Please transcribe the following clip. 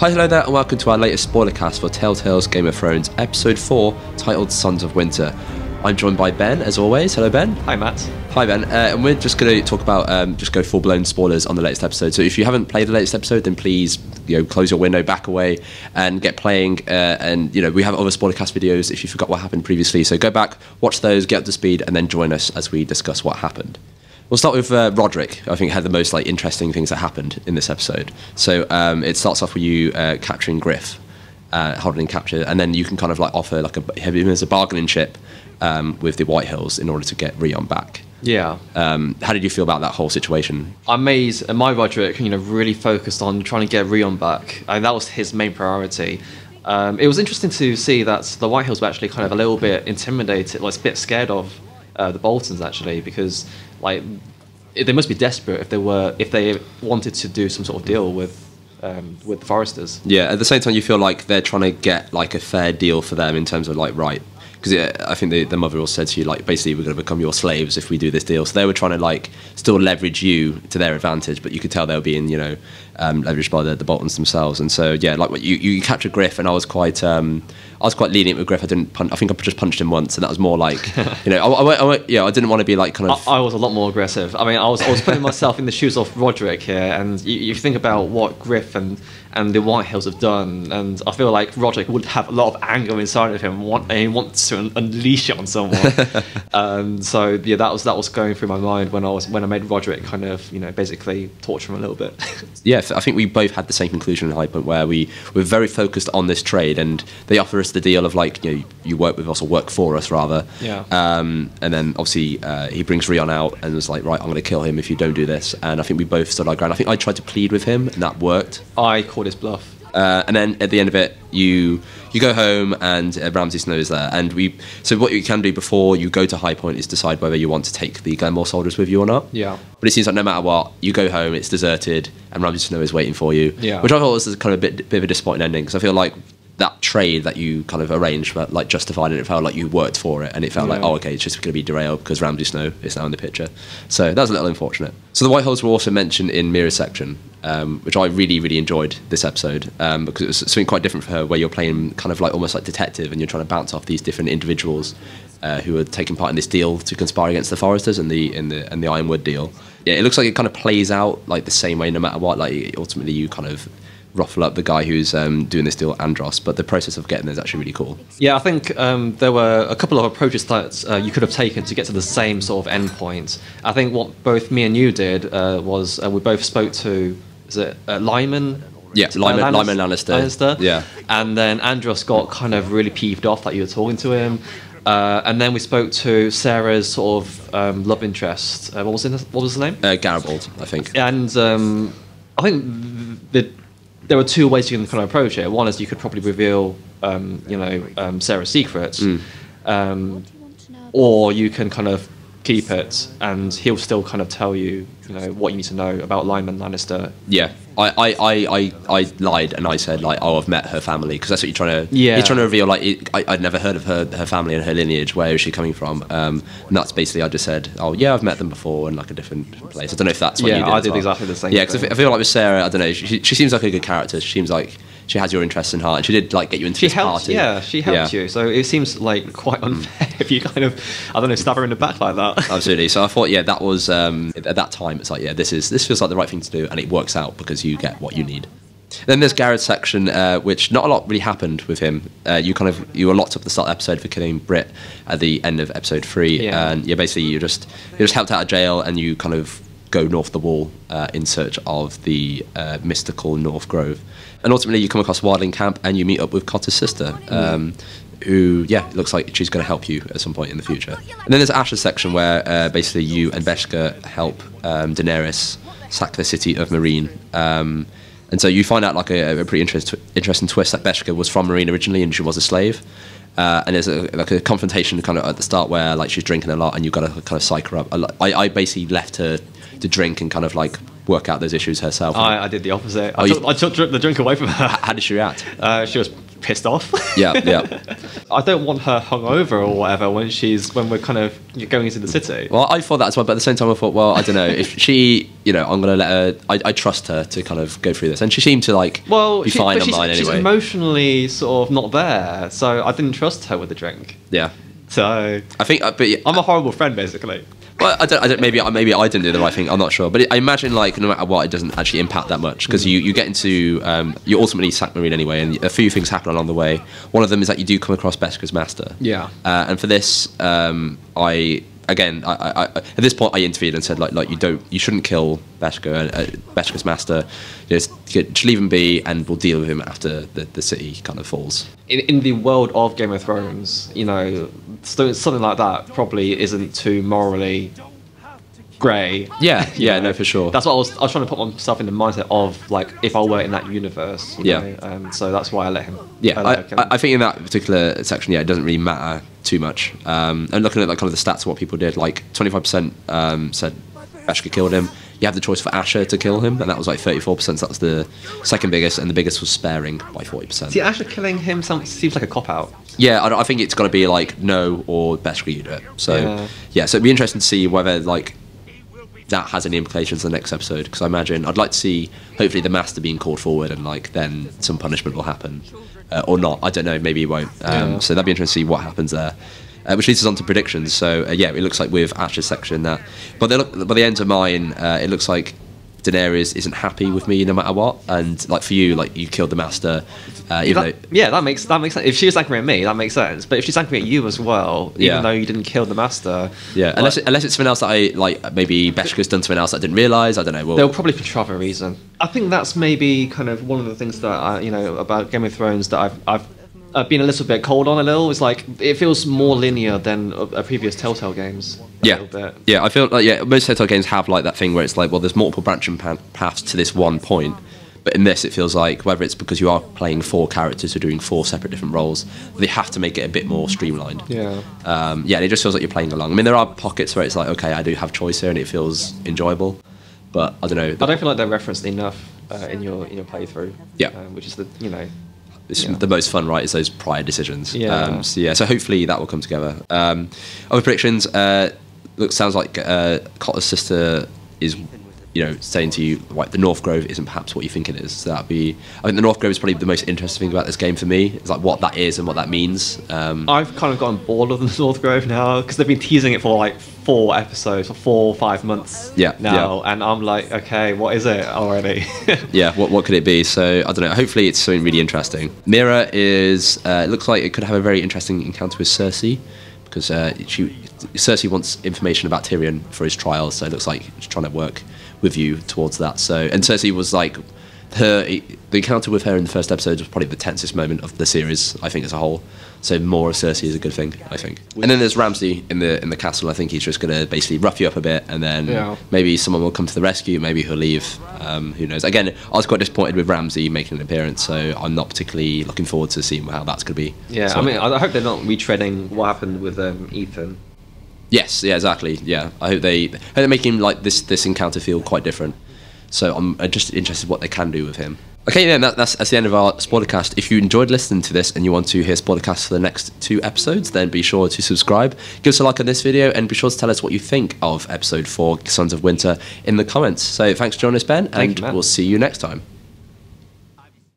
Hi, hello there, and welcome to our latest spoiler cast for Telltale's Game of Thrones, Episode 4, titled Sons of Winter. I'm joined by Ben, as always. Hello, Ben. Hi, Matt. Hi, Ben. And we're just going to talk about, just go full-blown spoilers on the latest episode. So if you haven't played the latest episode, then please, close your window, back away, and get playing. And, we have other spoiler cast videos if you forgot what happened previously. So go back, watch those, get up to speed, and then join us as we discuss what happened. We'll start with Rodrik. I think had the most interesting things that happened in this episode. So it starts off with you capturing Griff, holding capture, and then you can kind of offer have him as a bargaining chip with the Whitehills in order to get Rion back. Yeah. How did you feel about that whole situation? I made my Roderick, really focused on trying to get Rion back. That was his main priority. It was interesting to see that the Whitehills were actually kind of a little bit intimidated, a bit scared of the Boltons actually, because they must be desperate if they wanted to do some sort of deal with the Forresters. Yeah. At the same time, you feel like they're trying to get a fair deal for them in terms of right. Because I think the mother also said to you, basically, we're going to become your slaves if we do this deal. So they were trying to, still leverage you to their advantage, but you could tell they were being, leveraged by the Boltons themselves. And so, yeah, you captured Griff, and I was quite lenient with Griff. I think I just punched him once, and that was more I didn't want to be I was a lot more aggressive. I mean, I was putting myself in the shoes of Roderick here, and you think about what Griff and the Whitehills have done, and I feel like Roderick would have a lot of anger inside of him, and he wants to unleash it on someone. So yeah, that was going through my mind when I made Roderick kind of basically torture him a little bit. Yeah, I think we both had the same conclusion at High Point, where we were very focused on this trade, and they offer us the deal of you work with us or work for us rather. Yeah. And then obviously he brings Rion out and was like, right, I'm going to kill him if you don't do this. And I think we both stood our ground. I think I tried to plead with him, and that worked. I called his bluff. And then at the end of it, you go home, and Ramsay Snow is there. And so what you can do before you go to High Point is decide whether you want to take the Glenmore soldiers with you or not. Yeah. But it seems like no matter what, you go home, it's deserted, and Ramsay Snow is waiting for you. Yeah. Which I thought was kind of a bit of a disappointing ending, because I feel like that trade that you kind of arranged, justified, and it felt like you worked for it, and it felt like, oh, okay, it's just going to be derailed because Ramsay Snow is now in the picture. So that was a little unfortunate. So the Whitehills were also mentioned in Mira's section, which I really, really enjoyed this episode, because it was something quite different for her, where you're playing kind of almost like detective, and you're trying to bounce off these different individuals who are taking part in this deal to conspire against the Forresters and the Ironwood deal. Yeah, it looks like it kind of plays out the same way no matter what. Ultimately, you kind of ruffle up the guy who's doing this deal, Andros, but the process of getting there is actually really cool. Yeah, I think there were a couple of approaches that you could have taken to get to the same sort of end point. I think what both me and you did was we both spoke to, is it Lyman? Yeah, Lyman Lannister. Yeah. And then Andros got kind of really peeved off that you were talking to him. And then we spoke to Sarah's sort of love interest. What was his name? Gared, I think. And I think there were two ways you can kind of approach it. One is you could probably reveal, Sarah's secrets, or you can kind of keep it, and he'll still kind of tell you, what you need to know about Lyman Lannister. Yeah, I lied and I said I've met her family, because that's what you're trying to. Yeah. You're trying to reveal I'd never heard of her family and her lineage. Where is she coming from? And that's basically I just said, oh yeah, I've met them before in a different place. I don't know if that's what you did. Yeah, I did exactly the same. Yeah, because I feel like with Sarah, I don't know. She seems like a good character. She seems like she has your interests in heart, and she did get you into this party. Yeah, she helped you. So it seems quite unfair if you kind of, I don't know, stab her in the back like that. Absolutely. So I thought, yeah, that was at that time. It's this feels like the right thing to do, and it works out because you get what you need. Then there's Gared's section, which not a lot really happened with him. You were locked up at the start of the episode for killing Brit at the end of episode 3, and basically you're just helped out of jail, and you kind of go north of the wall in search of the mystical North Grove. And ultimately you come across Wildling Camp, and you meet up with Cotter's sister, who, looks like she's going to help you at some point in the future. And then there's Ash's section, where basically you and Becca help Daenerys sack the city of Marine. And so you find out a pretty interesting twist that Becca was from Marine originally, and she was a slave. And there's a confrontation kind of at the start where she's drinking a lot, and you've got to kind of psych her up. I basically left her to drink and kind of work out those issues herself. I did the opposite. I took the drink away from her. How did she react? She was pissed off. Yeah. I don't want her hungover or whatever when we're kind of going into the city. Well, I thought that as well, but at the same time I thought, well, I don't know, if she you know, I'm gonna let her. I trust her to kind of go through this, and she seemed to like be fine online she's anyway. Emotionally sort of not there, so I didn't trust her with the drink. Yeah. So I think, but I'm a horrible friend, basically. Well, I don't. Maybe I didn't do the right thing. I'm not sure, but I imagine like no matter what, it doesn't actually impact that much because you get into you ultimately sack Marine anyway, and a few things happen along the way. One of them is that you do come across Becca's master. Yeah. And for this, I at this point I intervened and said like you shouldn't kill Becca, Becca's master. Just leave him be, and we'll deal with him after the city kind of falls. In the world of Game of Thrones, you know, something like that probably isn't too morally grey. Yeah, no, for sure. That's what I was trying to put myself in the mindset of, like, if I were in that universe. You Yeah. know? So that's why I let him. Yeah, I think in that particular section, it doesn't really matter too much. And looking at like kind of the stats of what people did, like 25% said Becca killed him. You have the choice for Asher to kill him, and that was like 34%. So that's the second biggest, and the biggest was sparing by 40%. See, Asher killing him seems like a cop-out. Yeah, I think it's got to be like no or Becca you do it. So yeah, so it'd be interesting to see whether like that has any implications in the next episode, because I imagine I'd like to see hopefully the master being called forward and like then some punishment will happen or not. I don't know, maybe it won't. So that'd be interesting to see what happens there. Which leads us on to predictions. So yeah, it looks like with Asher's section that, but by the end of mine, it looks like Daenerys isn't happy with me no matter what, and like for you, like you killed the master. That makes sense. If she was angry at me, that makes sense. But if she's angry at you as well, even though you didn't kill the master, unless it's something else that I like, maybe Becca's done something else that I didn't realise. I don't know. They'll probably contrive a reason. I think that's maybe kind of one of the things that about Game of Thrones that I've been a little bit cold on. It's like it feels more linear than a previous Telltale games. A little bit. Yeah, I feel like most Telltale games have like that thing where it's like, well, there's multiple branching paths to this one point. But in this, it feels like whether it's because you are playing 4 characters who are doing 4 separate different roles, they have to make it a bit more streamlined. Yeah. And it just feels like you're playing along. I mean, there are pockets where it's like, okay, I do have choice here, and it feels enjoyable. But I don't know. I don't feel like they're referenced enough in your playthrough. Yeah. Which is the most fun, right? Is those prior decisions. Yeah. So hopefully that will come together. Other predictions. Sounds like Cotter's sister is, saying to you, like, the North Grove isn't perhaps what you think it is. So I think the North Grove is probably the most interesting thing about this game for me. It's like what that is and what that means. I've kind of gotten bored of the North Grove now because they've been teasing it for like 4 episodes for 4 or 5 months now, and I'm like, okay, what is it already? What could it be? So I don't know. Hopefully it's something really interesting. Mira is it looks like it could have a very interesting encounter with Cersei, because Cersei wants information about Tyrion for his trial, so it looks like she's trying to work with you towards that. So, and Cersei was like the encounter with her in the first episode was probably the tensest moment of the series, I think, as a whole. So more of Cersei is a good thing, I think. And then there's Ramsay in the castle. I think he's just going to basically rough you up a bit, and then maybe someone will come to the rescue. Maybe he'll leave. Who knows? Again, I was quite disappointed with Ramsay making an appearance, so I'm not particularly looking forward to seeing how that's going to be. Yeah, so, I mean, I hope they're not retreading what happened with Ethan. Yes, yeah, exactly. Yeah, I hope they're making like this encounter feel quite different. So I'm just interested what they can do with him. Okay, then that's the end of our spoilercast. If you enjoyed listening to this and you want to hear spoilercasts for the next 2 episodes, then be sure to subscribe, give us a like on this video, and be sure to tell us what you think of episode 4, Sons of Winter, in the comments. So thanks for joining us, Ben, and we'll see you next time.